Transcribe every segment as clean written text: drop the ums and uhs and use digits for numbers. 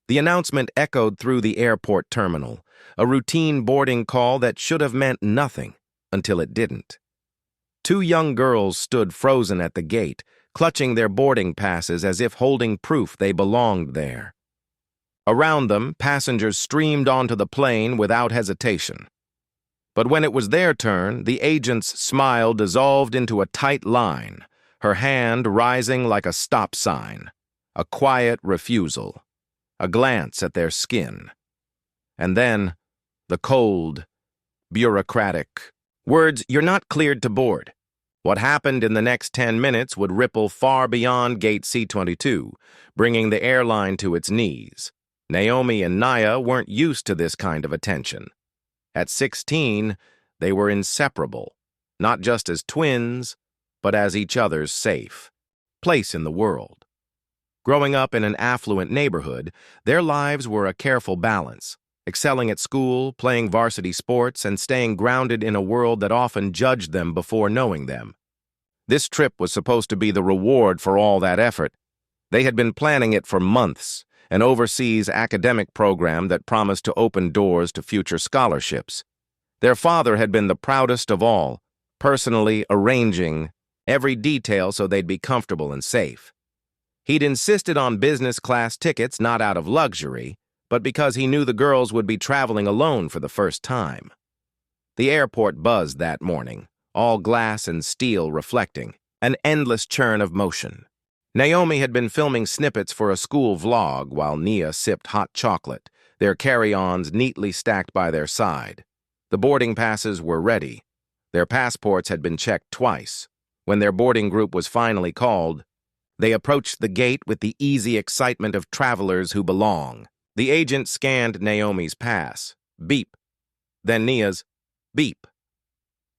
The announcement echoed through the airport terminal, a routine boarding call that should have meant nothing until it didn't. Two young girls stood frozen at the gate, clutching their boarding passes as if holding proof they belonged there. Around them, passengers streamed onto the plane without hesitation. But when it was their turn, the agent's smile dissolved into a tight line, her hand rising like a stop sign, a quiet refusal, a glance at their skin. And then, the cold, bureaucratic words, "You're not cleared to board." What happened in the next 10 minutes would ripple far beyond Gate C-22, bringing the airline to its knees. Naomi and Nia weren't used to this kind of attention. At 16, they were inseparable, not just as twins, but as each other's safe place in the world. Growing up in an affluent neighborhood, their lives were a careful balance, excelling at school, playing varsity sports, and staying grounded in a world that often judged them before knowing them. This trip was supposed to be the reward for all that effort. They had been planning it for months, an overseas academic program that promised to open doors to future scholarships. Their father had been the proudest of all, personally arranging every detail so they'd be comfortable and safe. He'd insisted on business class tickets not out of luxury, but because he knew the girls would be traveling alone for the first time. The airport buzzed that morning, all glass and steel reflecting, an endless churn of motion. Naomi had been filming snippets for a school vlog while Nia sipped hot chocolate, their carry-ons neatly stacked by their side. The boarding passes were ready. Their passports had been checked twice. When their boarding group was finally called, they approached the gate with the easy excitement of travelers who belong. The agent scanned Naomi's pass. Beep. Then Nia's. Beep.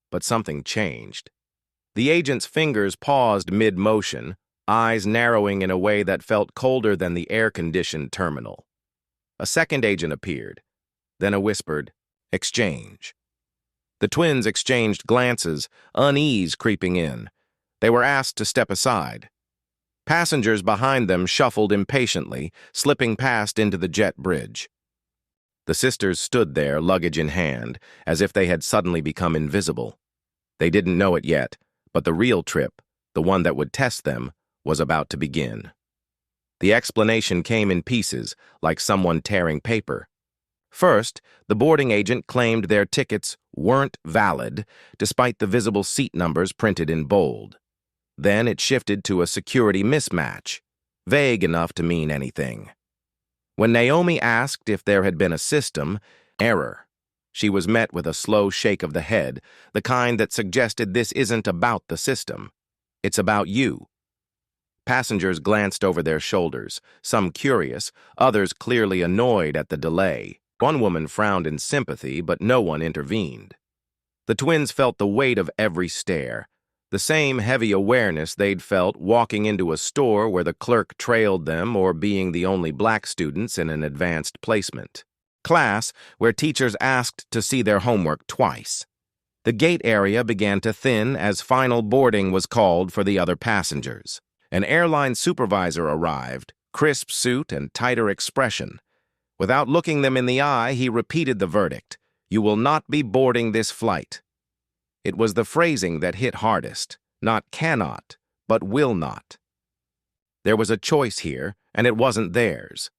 But something changed. The agent's fingers paused mid-motion, eyes narrowing in a way that felt colder than the air-conditioned terminal. A second agent appeared, then a whispered, "Exchange." The twins exchanged glances, unease creeping in. They were asked to step aside. Passengers behind them shuffled impatiently, slipping past into the jet bridge. The sisters stood there, luggage in hand, as if they had suddenly become invisible. They didn't know it yet, but the real trip, the one that would test them, was about to begin. The explanation came in pieces, like someone tearing paper. First, the boarding agent claimed their tickets weren't valid, despite the visible seat numbers printed in bold. Then it shifted to a security mismatch, vague enough to mean anything. When Naomi asked if there had been a system error, she was met with a slow shake of the head, the kind that suggested this isn't about the system. It's about you. Passengers glanced over their shoulders, some curious, others clearly annoyed at the delay. One woman frowned in sympathy, but no one intervened. The twins felt the weight of every stare, the same heavy awareness they'd felt walking into a store where the clerk trailed them or being the only black students in an advanced placement class where teachers asked to see their homework twice. The gate area began to thin as final boarding was called for the other passengers. An airline supervisor arrived, crisp suit and tighter expression. Without looking them in the eye, he repeated the verdict: "You will not be boarding this flight." It was the phrasing that hit hardest, not cannot, but will not. There was a choice here, and it wasn't theirs.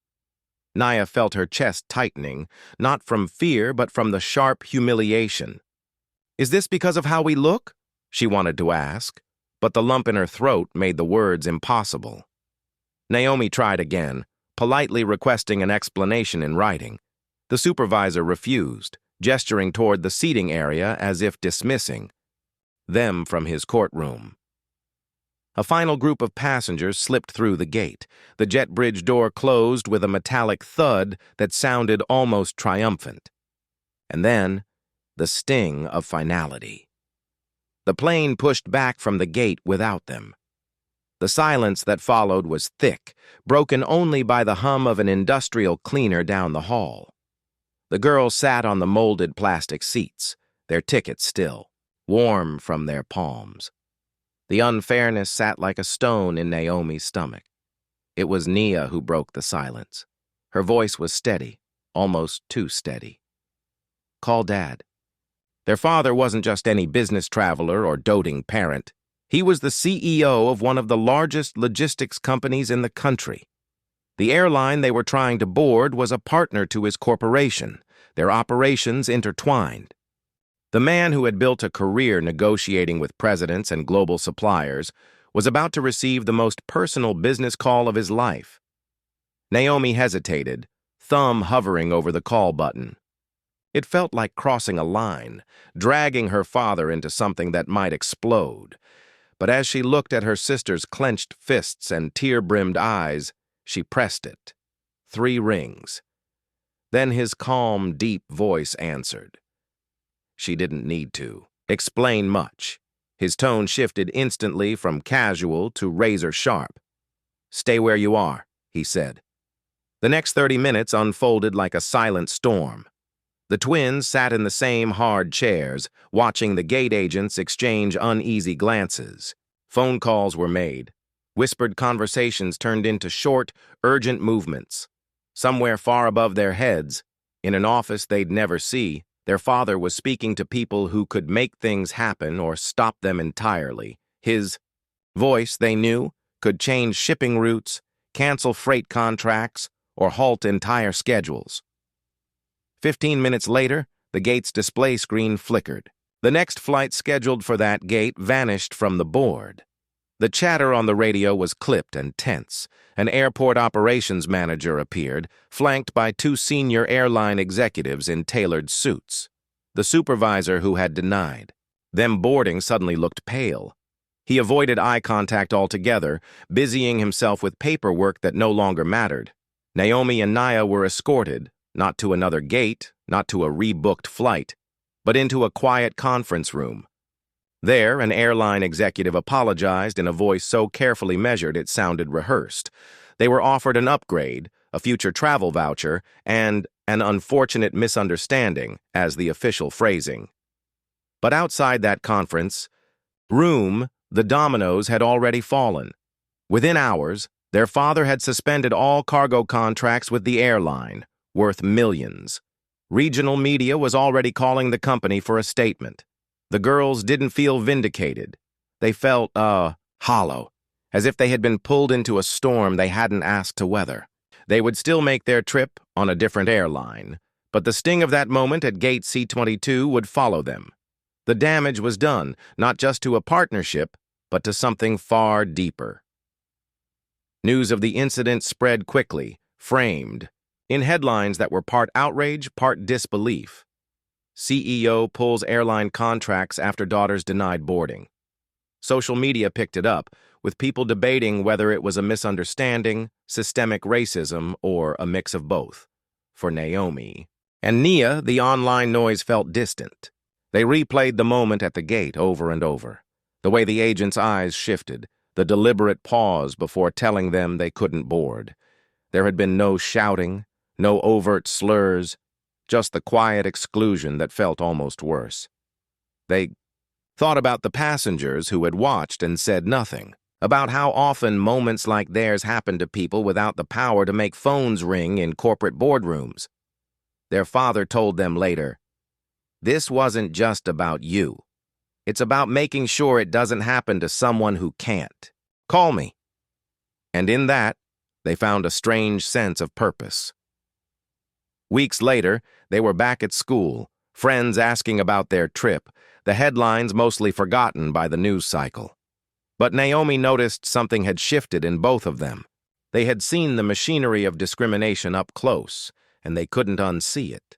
Nia felt her chest tightening, not from fear, but from the sharp humiliation. "Is this because of how we look?" she wanted to ask, but the lump in her throat made the words impossible. Naomi tried again, politely requesting an explanation in writing. The supervisor refused, gesturing toward the seating area as if dismissing them from his courtroom. A final group of passengers slipped through the gate. The jet bridge door closed with a metallic thud that sounded almost triumphant. And then, the sting of finality. The plane pushed back from the gate without them. The silence that followed was thick, broken only by the hum of an industrial cleaner down the hall. The girls sat on the molded plastic seats, their tickets still, warm from their palms. The unfairness sat like a stone in Naomi's stomach. It was Nia who broke the silence. Her voice was steady, almost too steady. "Call Dad." Their father wasn't just any business traveler or doting parent. He was the CEO of one of the largest logistics companies in the country. The airline they were trying to board was a partner to his corporation, their operations intertwined. The man who had built a career negotiating with presidents and global suppliers was about to receive the most personal business call of his life. Naomi hesitated, thumb hovering over the call button. It felt like crossing a line, dragging her father into something that might explode. But as she looked at her sister's clenched fists and tear-brimmed eyes, she pressed it. 3 rings. Then his calm, deep voice answered. She didn't need to explain much. His tone shifted instantly from casual to razor-sharp. "Stay where you are," he said. The next 30 minutes unfolded like a silent storm. The twins sat in the same hard chairs, watching the gate agents exchange uneasy glances. Phone calls were made. Whispered conversations turned into short, urgent movements. Somewhere far above their heads, in an office they'd never see, their father was speaking to people who could make things happen or stop them entirely. His voice, they knew, could change shipping routes, cancel freight contracts, or halt entire schedules. 15 minutes later, the gate's display screen flickered. The next flight scheduled for that gate vanished from the board. The chatter on the radio was clipped and tense. An airport operations manager appeared, flanked by 2 senior airline executives in tailored suits. The supervisor who had denied. Them boarding suddenly looked pale. He avoided eye contact altogether, busying himself with paperwork that no longer mattered. Naomi and Nia were escorted, not to another gate, not to a rebooked flight, but into a quiet conference room. There, an airline executive apologized in a voice so carefully measured it sounded rehearsed. They were offered an upgrade, a future travel voucher, and an unfortunate misunderstanding, as the official phrasing. But outside that conference room, the dominoes had already fallen. Within hours, their father had suspended all cargo contracts with the airline, worth millions. Regional media was already calling the company for a statement. The girls didn't feel vindicated. They felt, hollow, as if they had been pulled into a storm they hadn't asked to weather. They would still make their trip on a different airline, but the sting of that moment at Gate C-22 would follow them. The damage was done, not just to a partnership, but to something far deeper. News of the incident spread quickly, framed, in headlines that were part outrage, part disbelief. CEO pulls airline contracts after daughters denied boarding. Social media picked it up, with people debating whether it was a misunderstanding, systemic racism, or a mix of both. For Naomi and Nia, the online noise felt distant. They replayed the moment at the gate over and over. The way the agent's eyes shifted, the deliberate pause before telling them they couldn't board. There had been no shouting, no overt slurs, just the quiet exclusion that felt almost worse. They thought about the passengers who had watched and said nothing, about how often moments like theirs happened to people without the power to make phones ring in corporate boardrooms. Their father told them later, "This wasn't just about you. It's about making sure it doesn't happen to someone who can't. Call me." And in that, they found a strange sense of purpose. Weeks later, they were back at school, friends asking about their trip, the headlines mostly forgotten by the news cycle. But Naomi noticed something had shifted in both of them. They had seen the machinery of discrimination up close, and they couldn't unsee it.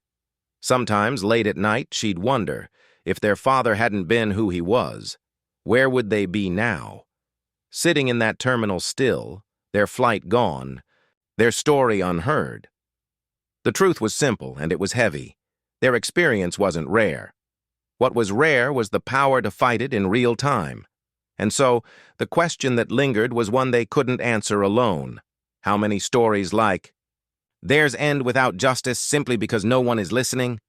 Sometimes, late at night, she'd wonder, if their father hadn't been who he was, where would they be now? Sitting in that terminal still, their flight gone, their story unheard. The truth was simple, and it was heavy. Their experience wasn't rare. What was rare was the power to fight it in real time. And so, the question that lingered was one they couldn't answer alone. How many stories like, "Theirs end without justice simply because no one is listening"?